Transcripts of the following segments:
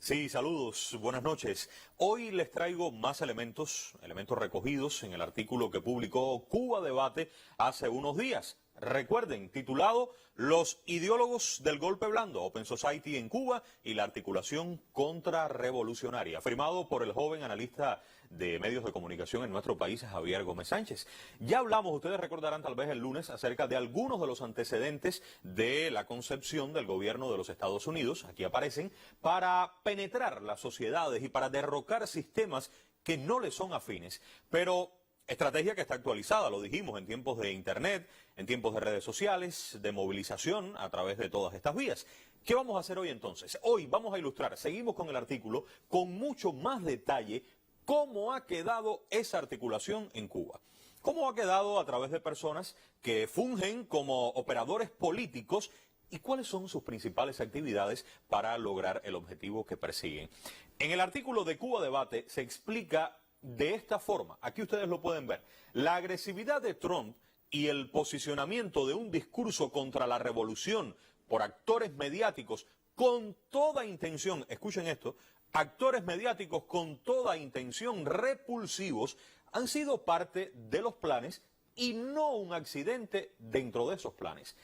Sí, saludos, buenas noches. Hoy les traigo más elementos recogidos en el artículo que publicó Cuba Debate hace unos días. Recuerden, titulado Los ideólogos del golpe blando, Open Society en Cuba y la articulación contrarrevolucionaria, firmado por el joven analista de medios de comunicación en nuestro país, Javier Gómez Sánchez. Ya hablamos, ustedes recordarán tal vez el lunes, acerca de algunos de los antecedentes de la concepción del gobierno de los Estados Unidos, aquí aparecen, para penetrar las sociedades y para derrocar sistemas que no le son afines, pero estrategia que está actualizada, lo dijimos, en tiempos de Internet, en tiempos de redes sociales, de movilización a través de todas estas vías. ¿Qué vamos a hacer hoy entonces? Hoy vamos a ilustrar, seguimos con el artículo, con mucho más detalle, cómo ha quedado esa articulación en Cuba. Cómo ha quedado a través de personas que fungen como operadores políticos y cuáles son sus principales actividades para lograr el objetivo que persiguen. En el artículo de Cuba Debate se explica de esta forma, aquí ustedes lo pueden ver, la agresividad de Trump y el posicionamiento de un discurso contra la revolución por actores mediáticos con toda intención, escuchen esto, actores mediáticos con toda intención repulsivos han sido parte de los planes y no un accidente dentro de esos planes.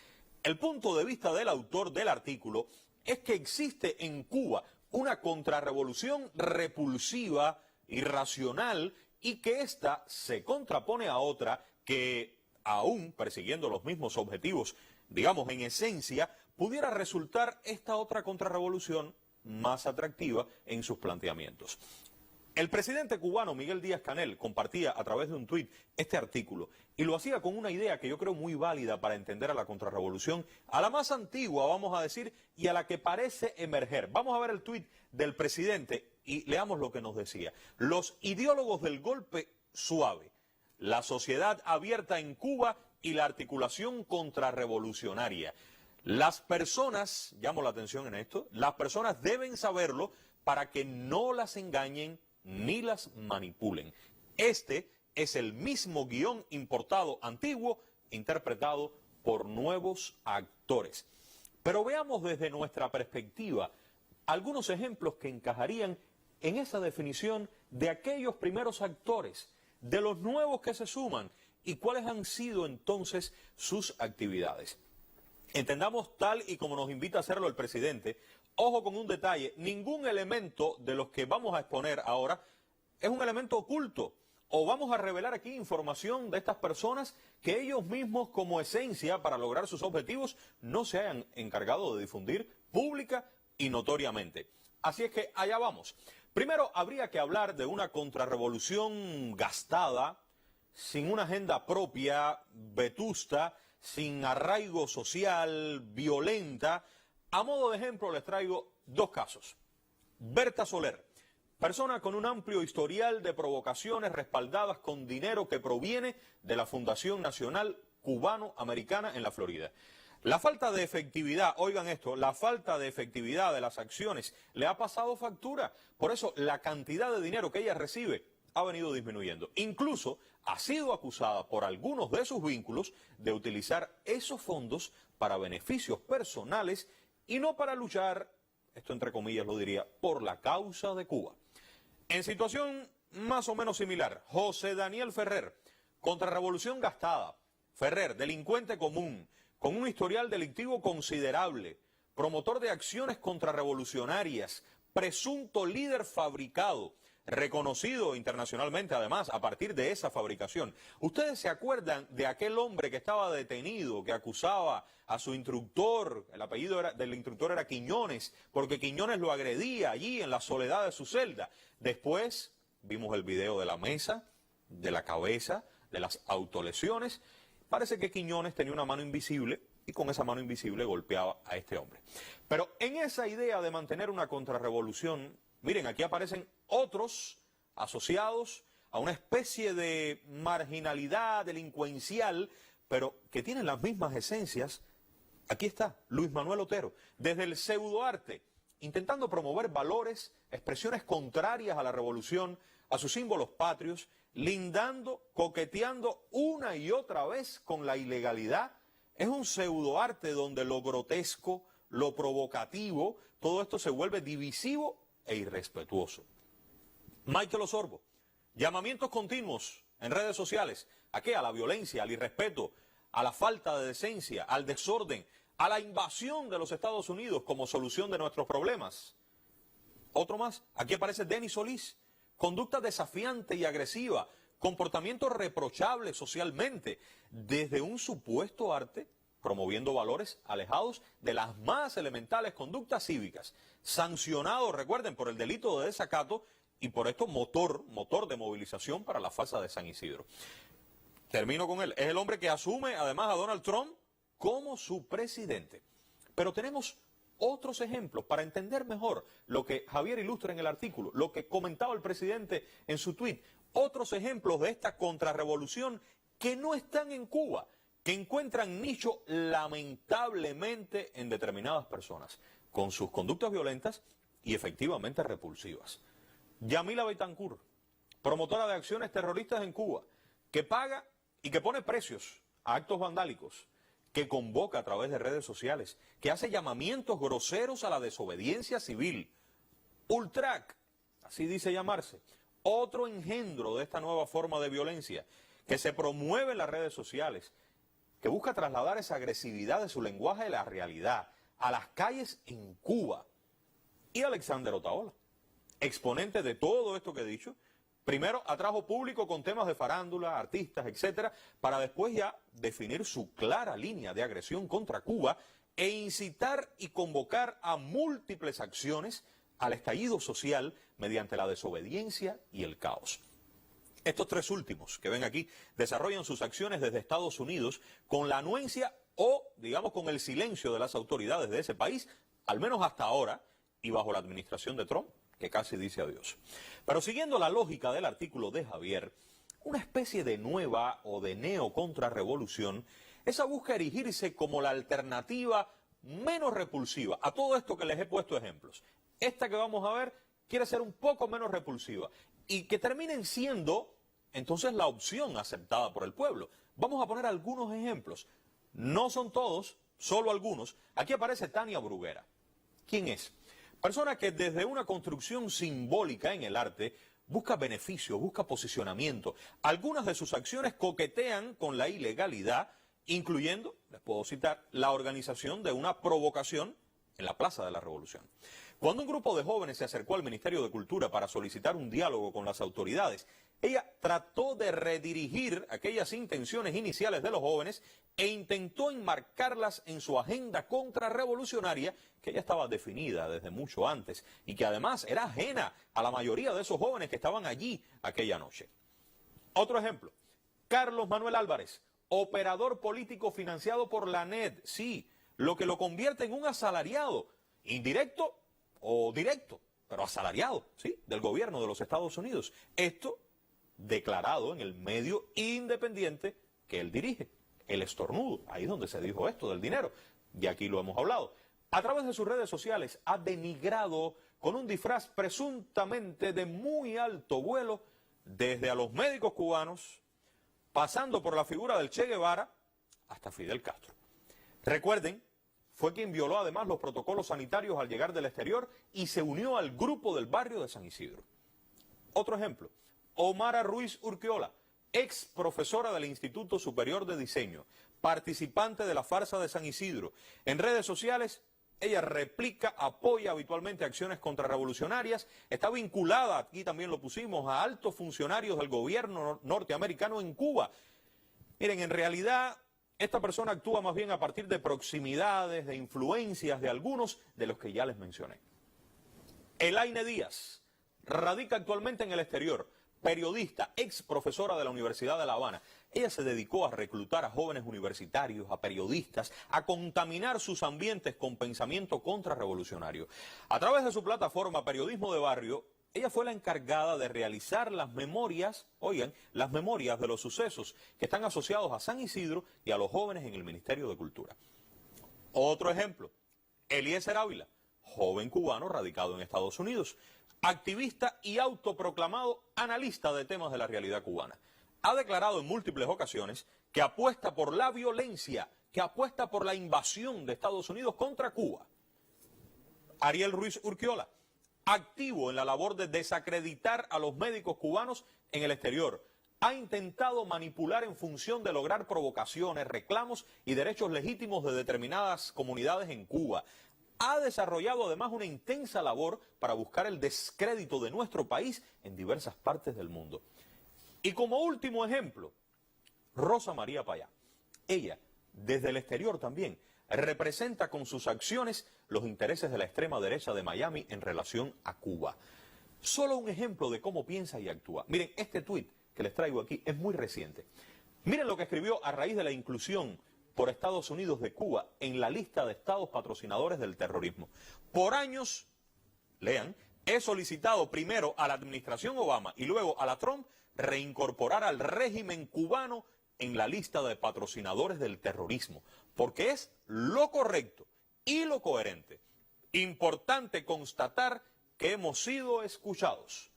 El punto de vista del autor del artículo es que existe en Cuba una contrarrevolución repulsiva, irracional, y que ésta se contrapone a otra que, aún persiguiendo los mismos objetivos, digamos en esencia, pudiera resultar esta otra contrarrevolución más atractiva en sus planteamientos. El presidente cubano Miguel Díaz-Canel compartía a través de un tuit este artículo y lo hacía con una idea que yo creo muy válida para entender a la contrarrevolución, a la más antigua, vamos a decir, y a la que parece emerger. Vamos a ver el tuit del presidente y leamos lo que nos decía. Los ideólogos del golpe suave, la sociedad abierta en Cuba y la articulación contrarrevolucionaria. Las personas, llamo la atención en esto, las personas deben saberlo para que no las engañen ni las manipulen. Este es el mismo guión importado antiguo, interpretado por nuevos actores. Pero veamos desde nuestra perspectiva algunos ejemplos que encajarían en esa definición de aquellos primeros actores, de los nuevos que se suman y cuáles han sido entonces sus actividades. Entendamos tal y como nos invita a hacerlo el presidente. Ojo con un detalle, ningún elemento de los que vamos a exponer ahora es un elemento oculto. O vamos a revelar aquí información de estas personas que ellos mismos como esencia para lograr sus objetivos no se hayan encargado de difundir pública y notoriamente. Así es que allá vamos. Primero habría que hablar de una contrarrevolución gastada, sin una agenda propia, vetusta, sin arraigo social, violenta. A modo de ejemplo les traigo dos casos. Berta Soler, persona con un amplio historial de provocaciones respaldadas con dinero que proviene de la Fundación Nacional Cubano-Americana en la Florida. La falta de efectividad, oigan esto, la falta de efectividad de las acciones le ha pasado factura. Por eso la cantidad de dinero que ella recibe ha venido disminuyendo. Incluso ha sido acusada por algunos de sus vínculos de utilizar esos fondos para beneficios personales y no para luchar, esto entre comillas lo diría, por la causa de Cuba. En situación más o menos similar, José Daniel Ferrer, contrarrevolución gastada. Ferrer, delincuente común, con un historial delictivo considerable, promotor de acciones contrarrevolucionarias, presunto líder fabricado, reconocido internacionalmente además a partir de esa fabricación. ¿Ustedes se acuerdan de aquel hombre que estaba detenido, que acusaba a su instructor, el apellido del instructor era Quiñones, porque Quiñones lo agredía allí en la soledad de su celda? Después vimos el video de la mesa, de la cabeza, de las autolesiones. Parece que Quiñones tenía una mano invisible y con esa mano invisible golpeaba a este hombre. Pero en esa idea de mantener una contrarrevolución, miren, aquí aparecen otros asociados a una especie de marginalidad delincuencial, pero que tienen las mismas esencias. Aquí está Luis Manuel Otero, desde el pseudoarte, intentando promover valores, expresiones contrarias a la revolución, a sus símbolos patrios, lindando, coqueteando una y otra vez con la ilegalidad. Es un pseudoarte donde lo grotesco, lo provocativo, todo esto se vuelve divisivo e irrespetuoso. Michael Osorbo, llamamientos continuos en redes sociales, ¿a qué? A la violencia, al irrespeto, a la falta de decencia, al desorden, a la invasión de los Estados Unidos como solución de nuestros problemas. Otro más, aquí aparece Denis Solís, conducta desafiante y agresiva, comportamiento reprochable socialmente, desde un supuesto arte, promoviendo valores alejados de las más elementales conductas cívicas, sancionado, recuerden, por el delito de desacato y por esto motor de movilización para la farsa de San Isidro. Termino con él. Es el hombre que asume además a Donald Trump como su presidente. Pero tenemos otros ejemplos para entender mejor lo que Javier ilustra en el artículo, lo que comentaba el presidente en su tuit. Otros ejemplos de esta contrarrevolución que no están en Cuba, que encuentran nicho lamentablemente en determinadas personas, con sus conductas violentas y efectivamente repulsivas. Yamila Betancourt, promotora de acciones terroristas en Cuba, que paga y que pone precios a actos vandálicos, que convoca a través de redes sociales, que hace llamamientos groseros a la desobediencia civil. Ultrac, así dice llamarse, otro engendro de esta nueva forma de violencia, que se promueve en las redes sociales, que busca trasladar esa agresividad de su lenguaje de la realidad a las calles en Cuba. Y Alexander Otaola, exponente de todo esto que he dicho, primero atrajo público con temas de farándula, artistas, etcétera, para después ya definir su clara línea de agresión contra Cuba e incitar y convocar a múltiples acciones al estallido social mediante la desobediencia y el caos. Estos tres últimos que ven aquí desarrollan sus acciones desde Estados Unidos con la anuencia o, digamos, con el silencio de las autoridades de ese país, al menos hasta ahora, y bajo la administración de Trump, que casi dice adiós. Pero siguiendo la lógica del artículo de Javier, una especie de nueva o de neocontrarrevolución, esa busca erigirse como la alternativa menos repulsiva a todo esto que les he puesto ejemplos. Esta que vamos a ver quiere ser un poco menos repulsiva y que terminen siendo entonces la opción aceptada por el pueblo. Vamos a poner algunos ejemplos. No son todos, solo algunos. Aquí aparece Tania Bruguera. ¿Quién es? Persona que desde una construcción simbólica en el arte busca beneficio, busca posicionamiento. Algunas de sus acciones coquetean con la ilegalidad, incluyendo, les puedo citar, la organización de una provocación en la Plaza de la Revolución. Cuando un grupo de jóvenes se acercó al Ministerio de Cultura para solicitar un diálogo con las autoridades, ella trató de redirigir aquellas intenciones iniciales de los jóvenes e intentó enmarcarlas en su agenda contrarrevolucionaria que ya estaba definida desde mucho antes y que además era ajena a la mayoría de esos jóvenes que estaban allí aquella noche. Otro ejemplo, Carlos Manuel Álvarez, operador político financiado por la NED, sí, lo que lo convierte en un asalariado, indirecto o directo, pero asalariado, sí, del gobierno de los Estados Unidos. Esto declarado en el medio independiente que él dirige, El Estornudo, ahí es donde se dijo esto del dinero, y aquí lo hemos hablado. A través de sus redes sociales ha denigrado con un disfraz presuntamente de muy alto vuelo desde a los médicos cubanos, pasando por la figura del Che Guevara hasta Fidel Castro. Recuerden, fue quien violó además los protocolos sanitarios al llegar del exterior y se unió al grupo del barrio de San Isidro. Otro ejemplo, Omara Ruiz Urquiola, ex profesora del Instituto Superior de Diseño, participante de la farsa de San Isidro. En redes sociales, ella replica, apoya habitualmente acciones contrarrevolucionarias, está vinculada, aquí también lo pusimos, a altos funcionarios del gobierno norteamericano en Cuba. Miren, en realidad, esta persona actúa más bien a partir de proximidades, de influencias de algunos de los que ya les mencioné. Elaine Díaz radica actualmente en el exterior, periodista, ex profesora de la Universidad de La Habana. Ella se dedicó a reclutar a jóvenes universitarios, a periodistas, a contaminar sus ambientes con pensamiento contrarrevolucionario. A través de su plataforma Periodismo de Barrio, ella fue la encargada de realizar las memorias, oigan, las memorias de los sucesos que están asociados a San Isidro y a los jóvenes en el Ministerio de Cultura. Otro ejemplo, Eliezer Ávila, joven cubano radicado en Estados Unidos, activista y autoproclamado analista de temas de la realidad cubana. Ha declarado en múltiples ocasiones que apuesta por la violencia, que apuesta por la invasión de Estados Unidos contra Cuba. Ariel Ruiz Urquiola, activo en la labor de desacreditar a los médicos cubanos en el exterior. Ha intentado manipular en función de lograr provocaciones, reclamos y derechos legítimos de determinadas comunidades en Cuba. Ha desarrollado además una intensa labor para buscar el descrédito de nuestro país en diversas partes del mundo. Y como último ejemplo, Rosa María Payá. Ella, desde el exterior también, representa con sus acciones los intereses de la extrema derecha de Miami en relación a Cuba. Solo un ejemplo de cómo piensa y actúa. Miren, este tuit que les traigo aquí es muy reciente. Miren lo que escribió a raíz de la inclusión por Estados Unidos de Cuba en la lista de estados patrocinadores del terrorismo. Por años, lean, he solicitado primero a la administración Obama y luego a la Trump reincorporar al régimen cubano en la lista de patrocinadores del terrorismo, porque es lo correcto y lo coherente. Importante constatar que hemos sido escuchados.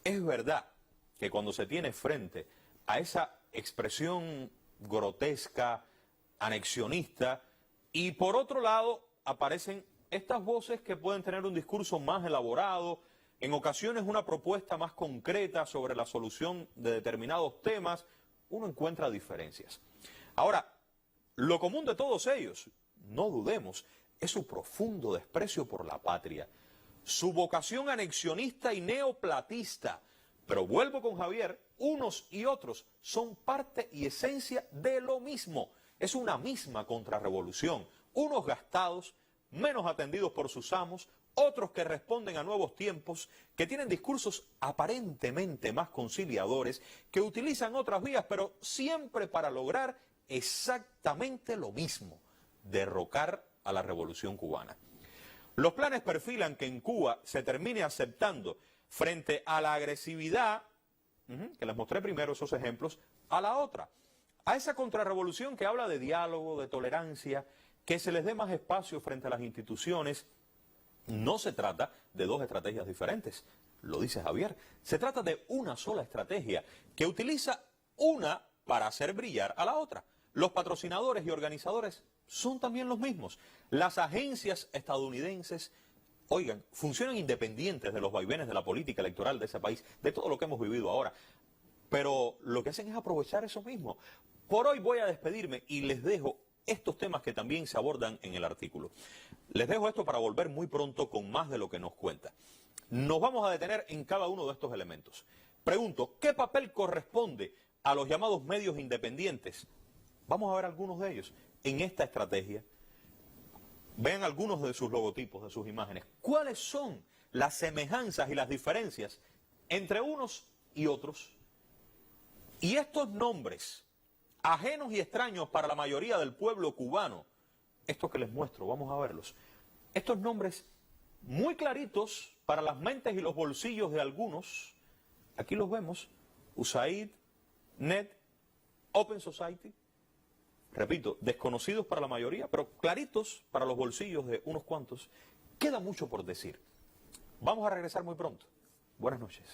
Es verdad que cuando se tiene frente a esa expresión grotesca, anexionista, y por otro lado aparecen estas voces que pueden tener un discurso más elaborado, en ocasiones una propuesta más concreta sobre la solución de determinados temas, uno encuentra diferencias. Ahora, lo común de todos ellos, no dudemos, es su profundo desprecio por la patria, su vocación anexionista y neoplatista. Pero vuelvo con Javier, unos y otros son parte y esencia de lo mismo. Es una misma contrarrevolución. Unos gastados, menos atendidos por sus amos, otros que responden a nuevos tiempos, que tienen discursos aparentemente más conciliadores, que utilizan otras vías, pero siempre para lograr exactamente lo mismo, derrocar a la revolución cubana. Los planes perfilan que en Cuba se termine aceptando frente a la agresividad, que les mostré primero esos ejemplos, a la otra, a esa contrarrevolución que habla de diálogo, de tolerancia, que se les dé más espacio frente a las instituciones. No se trata de dos estrategias diferentes, lo dice Javier, se trata de una sola estrategia que utiliza una para hacer brillar a la otra. Los patrocinadores y organizadores son también los mismos. Las agencias estadounidenses, oigan, funcionan independientes de los vaivenes de la política electoral de ese país, de todo lo que hemos vivido ahora. Pero lo que hacen es aprovechar eso mismo. Por hoy voy a despedirme y les dejo estos temas que también se abordan en el artículo. Les dejo esto para volver muy pronto con más de lo que nos cuenta. Nos vamos a detener en cada uno de estos elementos. Pregunto, ¿qué papel corresponde a los llamados medios independientes? Vamos a ver algunos de ellos en esta estrategia. Vean algunos de sus logotipos, de sus imágenes. ¿Cuáles son las semejanzas y las diferencias entre unos y otros? Y estos nombres, ajenos y extraños para la mayoría del pueblo cubano, estos que les muestro, vamos a verlos. Estos nombres muy claritos para las mentes y los bolsillos de algunos, aquí los vemos, USAID, NET, Open Society, repito, desconocidos para la mayoría, pero claritos para los bolsillos de unos cuantos. Queda mucho por decir. Vamos a regresar muy pronto. Buenas noches.